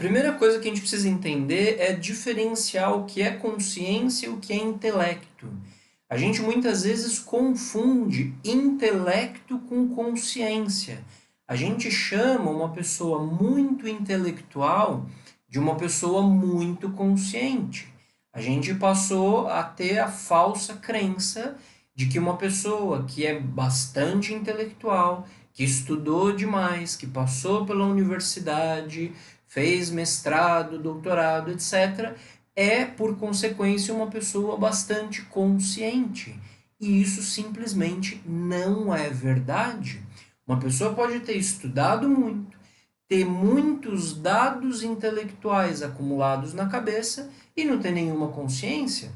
primeira coisa que a gente precisa entender é diferenciar o que é consciência e o que é intelecto. A gente muitas vezes confunde intelecto com consciência. A gente chama uma pessoa muito intelectual de uma pessoa muito consciente. A gente passou a ter a falsa crença de que uma pessoa que é bastante intelectual, que estudou demais, que passou pela universidade, fez mestrado, doutorado, etc., é, por consequência, uma pessoa bastante consciente. E isso simplesmente não é verdade. Uma pessoa pode ter estudado muito, ter muitos dados intelectuais acumulados na cabeça e não ter nenhuma consciência.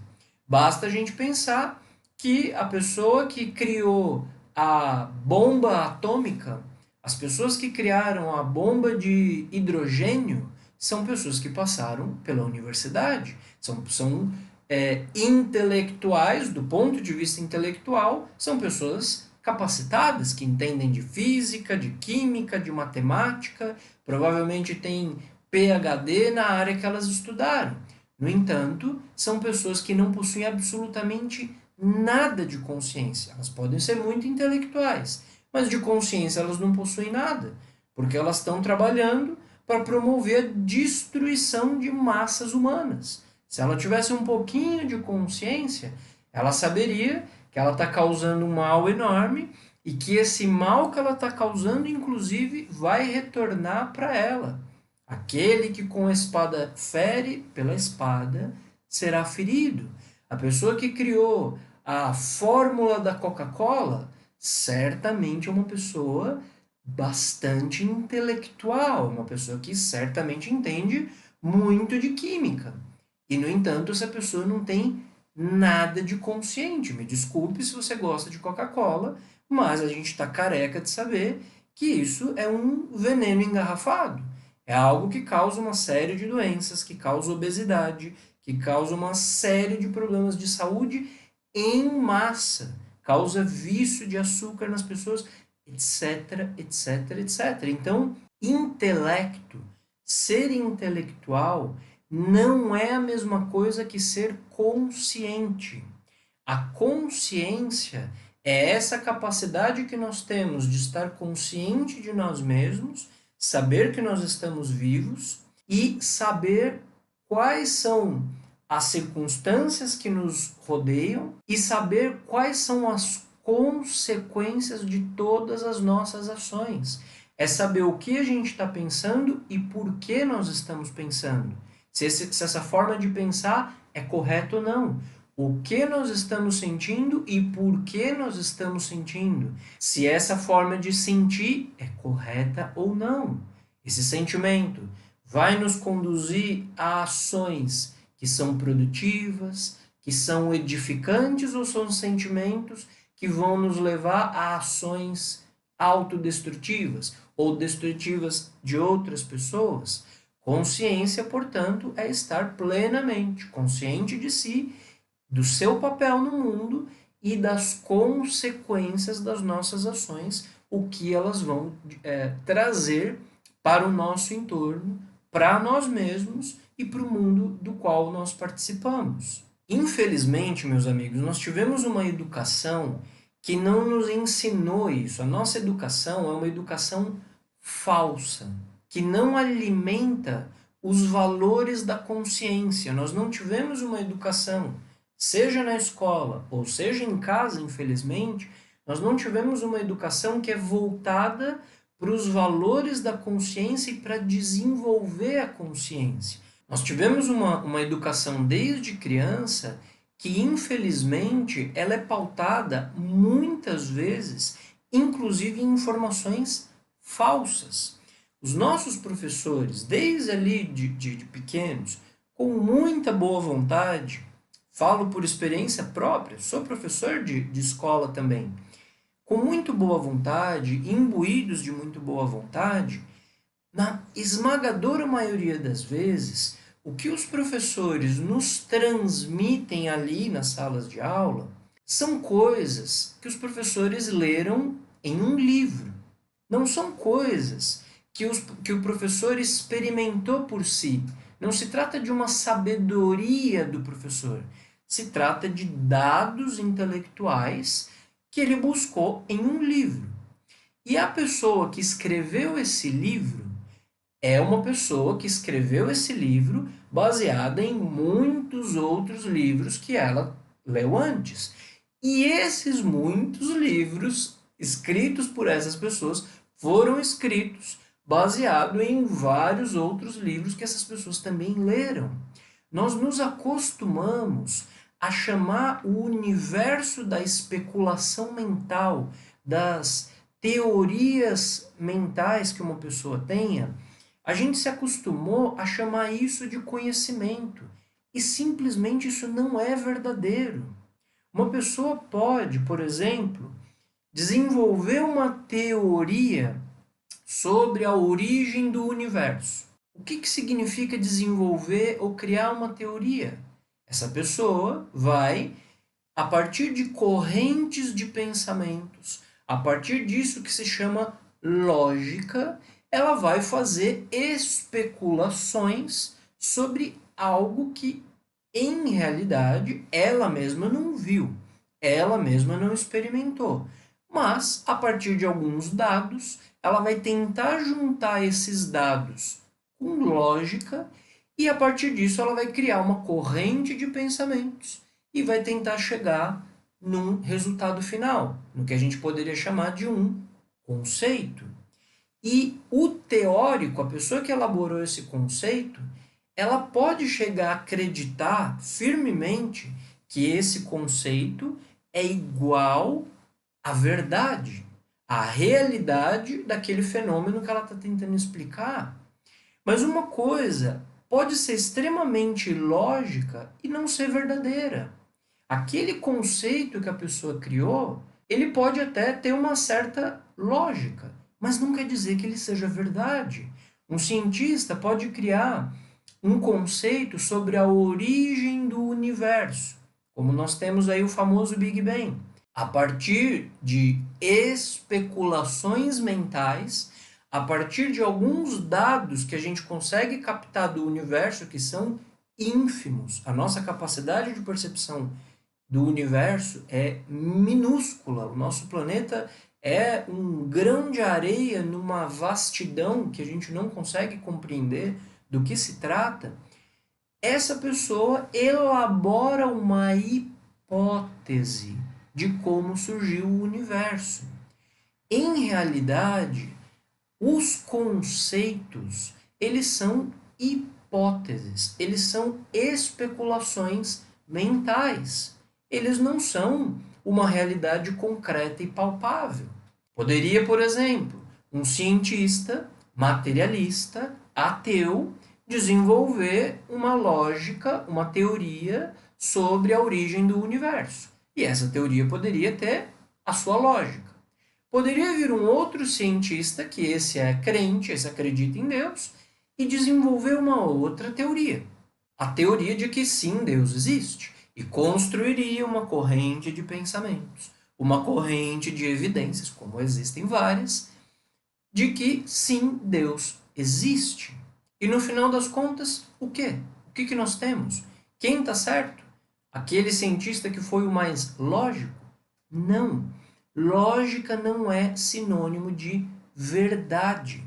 Basta a gente pensar que a pessoa que criou a bomba atômica, as pessoas que criaram a bomba de hidrogênio, são pessoas que passaram pela universidade, são intelectuais, do ponto de vista intelectual, são pessoas capacitadas, que entendem de física, de química, de matemática, provavelmente têm PhD na área que elas estudaram. No entanto, são pessoas que não possuem absolutamente nada de consciência. Elas podem ser muito intelectuais, mas de consciência elas não possuem nada, porque elas estão trabalhando para promover a destruição de massas humanas. Se ela tivesse um pouquinho de consciência, ela saberia que ela está causando um mal enorme e que esse mal que ela está causando, inclusive, vai retornar para ela. Aquele que com a espada fere, pela espada será ferido. A pessoa que criou a fórmula da Coca-Cola certamente é uma pessoa bastante intelectual, uma pessoa que certamente entende muito de química. E, no entanto, essa pessoa não tem nada de consciente. Me desculpe se você gosta de Coca-Cola, mas a gente está careca de saber que isso é um veneno engarrafado. É algo que causa uma série de doenças, que causa obesidade, que causa uma série de problemas de saúde em massa, causa vício de açúcar nas pessoas, etc, etc, etc. Então, intelecto, ser intelectual, não é a mesma coisa que ser consciente. A consciência é essa capacidade que nós temos de estar consciente de nós mesmos, saber que nós estamos vivos e saber quais são as circunstâncias que nos rodeiam e saber quais são as consequências de todas as nossas ações. É saber o que a gente está pensando e por que nós estamos pensando. Se essa forma de pensar é correta ou não. O que nós estamos sentindo e por que nós estamos sentindo. Se essa forma de sentir é correta ou não. Esse sentimento vai nos conduzir a ações que são produtivas, que são edificantes, ou são sentimentos que vão nos levar a ações autodestrutivas ou destrutivas de outras pessoas. Consciência, portanto, é estar plenamente consciente de si, do seu papel no mundo e das consequências das nossas ações, o que elas vão trazer para o nosso entorno, para nós mesmos e para o mundo do qual nós participamos. Infelizmente, meus amigos, nós tivemos uma educação que não nos ensinou isso. A nossa educação é uma educação falsa, que não alimenta os valores da consciência. Nós não tivemos uma educação, seja na escola ou seja em casa, infelizmente, nós não tivemos uma educação que é voltada para os valores da consciência e para desenvolver a consciência. Nós tivemos uma educação desde criança que, infelizmente, ela é pautada muitas vezes, inclusive em informações falsas. Os nossos professores, desde ali de pequenos, com muita boa vontade, falo por experiência própria, sou professor de escola também, com muito boa vontade, imbuídos de muito boa vontade, na esmagadora maioria das vezes, o que os professores nos transmitem ali nas salas de aula são coisas que os professores leram em um livro. Não são coisas que o professor experimentou por si. Não se trata de uma sabedoria do professor. Se trata de dados intelectuais que ele buscou em um livro. E a pessoa que escreveu esse livro é uma pessoa que escreveu esse livro baseada em muitos outros livros que ela leu antes. E esses muitos livros escritos por essas pessoas foram escritos baseado em vários outros livros que essas pessoas também leram. Nós nos acostumamos a chamar o universo da especulação mental, das teorias mentais que uma pessoa tenha, a gente se acostumou a chamar isso de conhecimento. E simplesmente isso não é verdadeiro. Uma pessoa pode, por exemplo, desenvolver uma teoria sobre a origem do universo. O que significa desenvolver ou criar uma teoria? Essa pessoa vai, a partir de correntes de pensamentos, a partir disso que se chama lógica, ela vai fazer especulações sobre algo que, em realidade, ela mesma não viu, ela mesma não experimentou. Mas, a partir de alguns dados, ela vai tentar juntar esses dados com lógica e, a partir disso, ela vai criar uma corrente de pensamentos e vai tentar chegar num resultado final, no que a gente poderia chamar de um conceito. E o teórico, a pessoa que elaborou esse conceito, ela pode chegar a acreditar firmemente que esse conceito é igual à verdade, à realidade daquele fenômeno que ela está tentando explicar. Mas uma coisa pode ser extremamente lógica e não ser verdadeira. Aquele conceito que a pessoa criou, ele pode até ter uma certa lógica, mas não quer dizer que ele seja verdade. Um cientista pode criar um conceito sobre a origem do universo, como nós temos aí o famoso Big Bang, a partir de especulações mentais, a partir de alguns dados que a gente consegue captar do universo que são ínfimos. A nossa capacidade de percepção do universo é minúscula. O nosso planeta é um grão de areia numa vastidão que a gente não consegue compreender do que se trata. Essa pessoa elabora uma hipótese de como surgiu o universo. Em realidade, os conceitos, eles são hipóteses, eles são especulações mentais. Eles não são uma realidade concreta e palpável. Poderia, por exemplo, um cientista materialista, ateu, desenvolver uma lógica, uma teoria sobre a origem do universo. E essa teoria poderia ter a sua lógica. Poderia vir um outro cientista, que esse é crente, esse acredita em Deus, e desenvolver uma outra teoria. A teoria de que sim, Deus existe. E construiria uma corrente de pensamentos, uma corrente de evidências, como existem várias, de que sim, Deus existe. E no final das contas, o quê? O que nós temos? Quem está certo? Aquele cientista que foi o mais lógico? Não. Lógica não é sinônimo de verdade.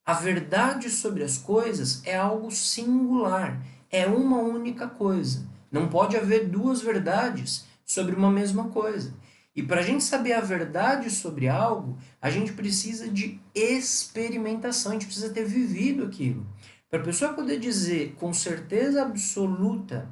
A verdade sobre as coisas é algo singular, é uma única coisa. Não pode haver duas verdades sobre uma mesma coisa. E para a gente saber a verdade sobre algo, a gente precisa de experimentação, a gente precisa ter vivido aquilo. Para a pessoa poder dizer com certeza absoluta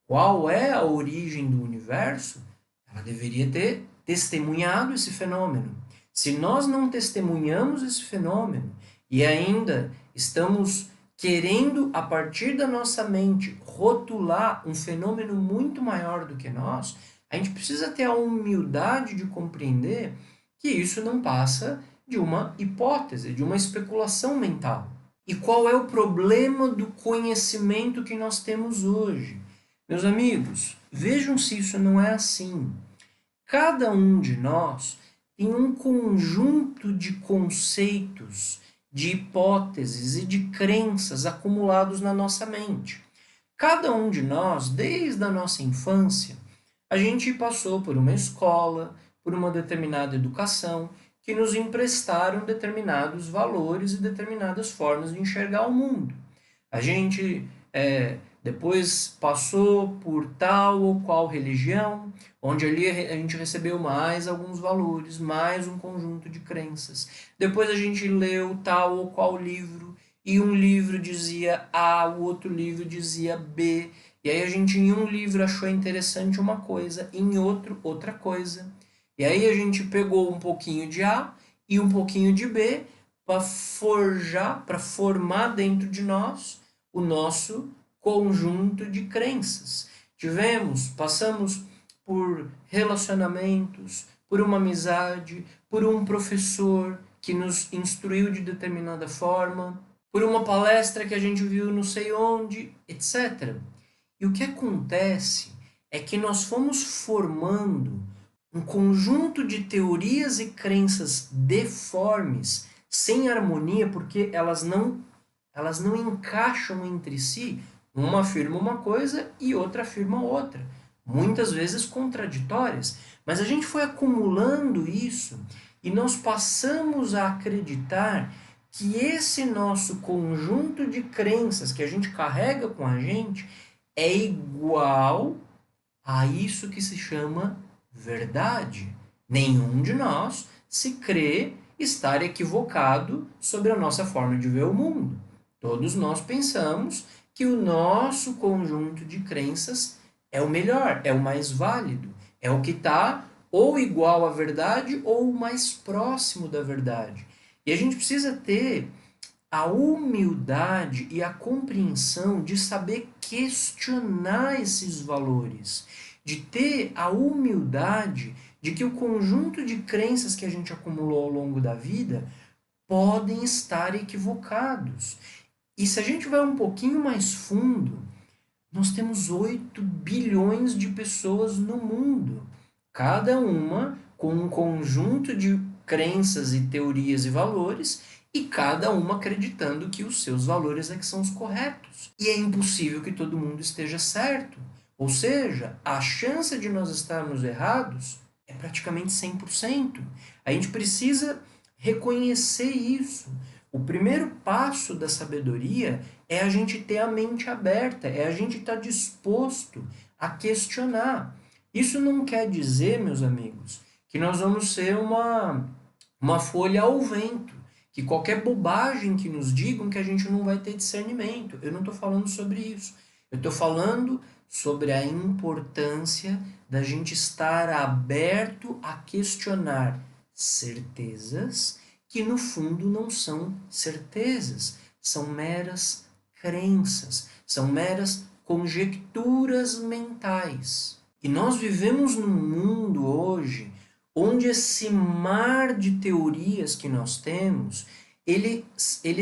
qual é a origem do universo, ela deveria ter testemunhado esse fenômeno. Se nós não testemunhamos esse fenômeno e ainda estamos querendo, a partir da nossa mente, rotular um fenômeno muito maior do que nós, a gente precisa ter a humildade de compreender que isso não passa de uma hipótese, de uma especulação mental. E qual é o problema do conhecimento que nós temos hoje? Meus amigos, vejam se isso não é assim. Cada um de nós tem um conjunto de conceitos, de hipóteses e de crenças acumulados na nossa mente. Cada um de nós, desde a nossa infância, a gente passou por uma escola, por uma determinada educação, que nos emprestaram determinados valores e determinadas formas de enxergar o mundo. A gente depois passou por tal ou qual religião, onde ali a gente recebeu mais alguns valores, mais um conjunto de crenças. Depois a gente leu tal ou qual livro, e um livro dizia A, o outro livro dizia B, e aí a gente em um livro achou interessante uma coisa, em outro outra coisa. E aí a gente pegou um pouquinho de A e um pouquinho de B para forjar, para formar dentro de nós o nosso conjunto de crenças. Passamos por relacionamentos, por uma amizade, por um professor que nos instruiu de determinada forma, por uma palestra que a gente viu não sei onde, etc. E o que acontece é que nós fomos formando um conjunto de teorias e crenças deformes, sem harmonia, porque elas não encaixam entre si. Uma afirma uma coisa e outra afirma outra, muitas vezes contraditórias. Mas a gente foi acumulando isso e nós passamos a acreditar que esse nosso conjunto de crenças que a gente carrega com a gente é igual a isso que se chama verdade. Nenhum de nós se crê estar equivocado sobre a nossa forma de ver o mundo. Todos nós pensamos que o nosso conjunto de crenças é o melhor, é o mais válido, é o que está ou igual à verdade ou mais próximo da verdade. E a gente precisa ter a humildade e a compreensão de saber questionar esses valores, de ter a humildade de que o conjunto de crenças que a gente acumulou ao longo da vida podem estar equivocados. E se a gente vai um pouquinho mais fundo, nós temos 8 bilhões de pessoas no mundo, cada uma com um conjunto de crenças e teorias e valores, e cada uma acreditando que os seus valores é que são os corretos. E é impossível que todo mundo esteja certo. Ou seja, a chance de nós estarmos errados é praticamente 100%. A gente precisa reconhecer isso. O primeiro passo da sabedoria é a gente ter a mente aberta, é a gente estar disposto a questionar. Isso não quer dizer, meus amigos, que nós vamos ser uma folha ao vento, que qualquer bobagem que nos digam que a gente não vai ter discernimento. Eu não estou falando sobre isso. Eu estou falando sobre a importância da gente estar aberto a questionar certezas que no fundo não são certezas, são meras crenças, são meras conjecturas mentais. E nós vivemos num mundo hoje onde esse mar de teorias que nós temos, ele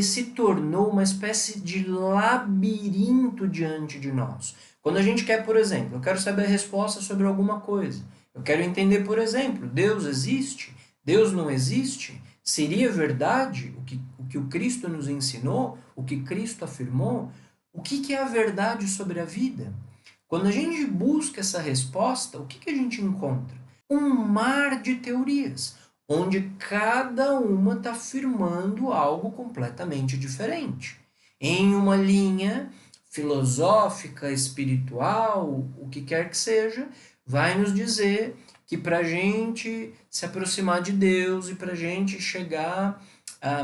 se tornou uma espécie de labirinto diante de nós. Quando a gente quer, por exemplo, eu quero saber a resposta sobre alguma coisa, eu quero entender, por exemplo, Deus existe? Deus não existe? Seria verdade o que o Cristo nos ensinou? O que Cristo afirmou? O que é a verdade sobre a vida? Quando a gente busca essa resposta, o que a gente encontra? Um mar de teorias, onde cada uma está afirmando algo completamente diferente. Em uma linha filosófica, espiritual, o que quer que seja, vai nos dizer que para a gente se aproximar de Deus e para a gente chegar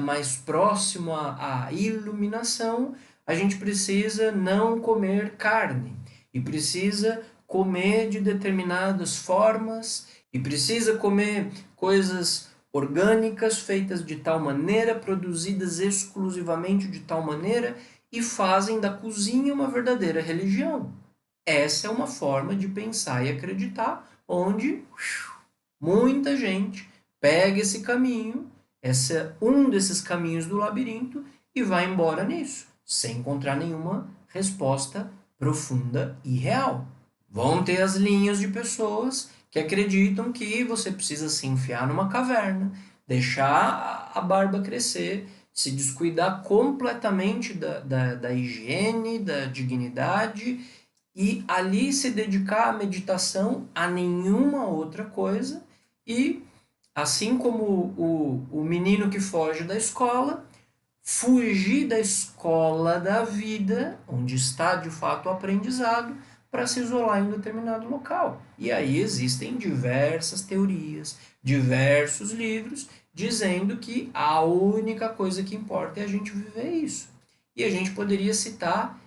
mais próximo à iluminação, a gente precisa não comer carne e precisa comer de determinadas formas e precisa comer coisas orgânicas feitas de tal maneira, produzidas exclusivamente de tal maneira e fazem da cozinha uma verdadeira religião. Essa é uma forma de pensar e acreditar onde muita gente pega esse caminho, esse é um desses caminhos do labirinto e vai embora nisso, sem encontrar nenhuma resposta profunda e real. Vão ter as linhas de pessoas que acreditam que você precisa se enfiar numa caverna, deixar a barba crescer se descuidar completamente da higiene, da dignidade e ali se dedicar à meditação, a nenhuma outra coisa, e assim como o menino que foge da escola, fugir da escola da vida, onde está de fato o aprendizado, para se isolar em um determinado local. E aí existem diversas teorias, diversos livros dizendo que a única coisa que importa é a gente viver isso. E a gente poderia citar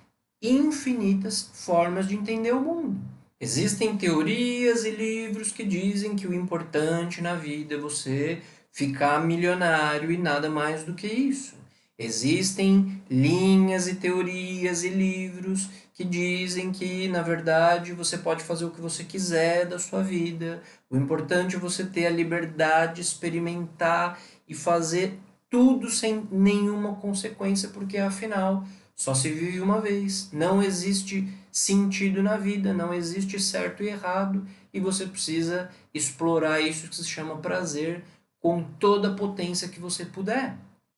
infinitas formas de entender o mundo. Existem teorias e livros que dizem que o importante na vida é você ficar milionário e nada mais do que isso. Existem linhas e teorias e livros que dizem que, na verdade, você pode fazer o que você quiser da sua vida. O importante é você ter a liberdade de experimentar e fazer tudo sem nenhuma consequência, porque afinal só se vive uma vez. Não existe sentido na vida, não existe certo e errado, e você precisa explorar isso que se chama prazer com toda a potência que você puder.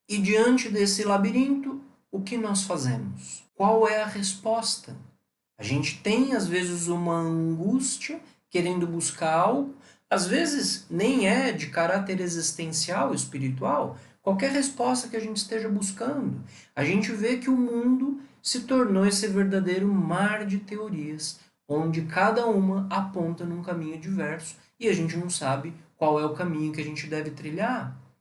E diante desse labirinto, o que nós fazemos? Qual é a resposta? A gente tem, às vezes, uma angústia querendo buscar algo, às vezes nem é de caráter existencial, espiritual, qualquer resposta que a gente esteja buscando. A gente vê que o mundo se tornou esse verdadeiro mar de teorias, onde cada uma aponta num caminho diverso e a gente não sabe qual é o caminho que a gente deve trilhar.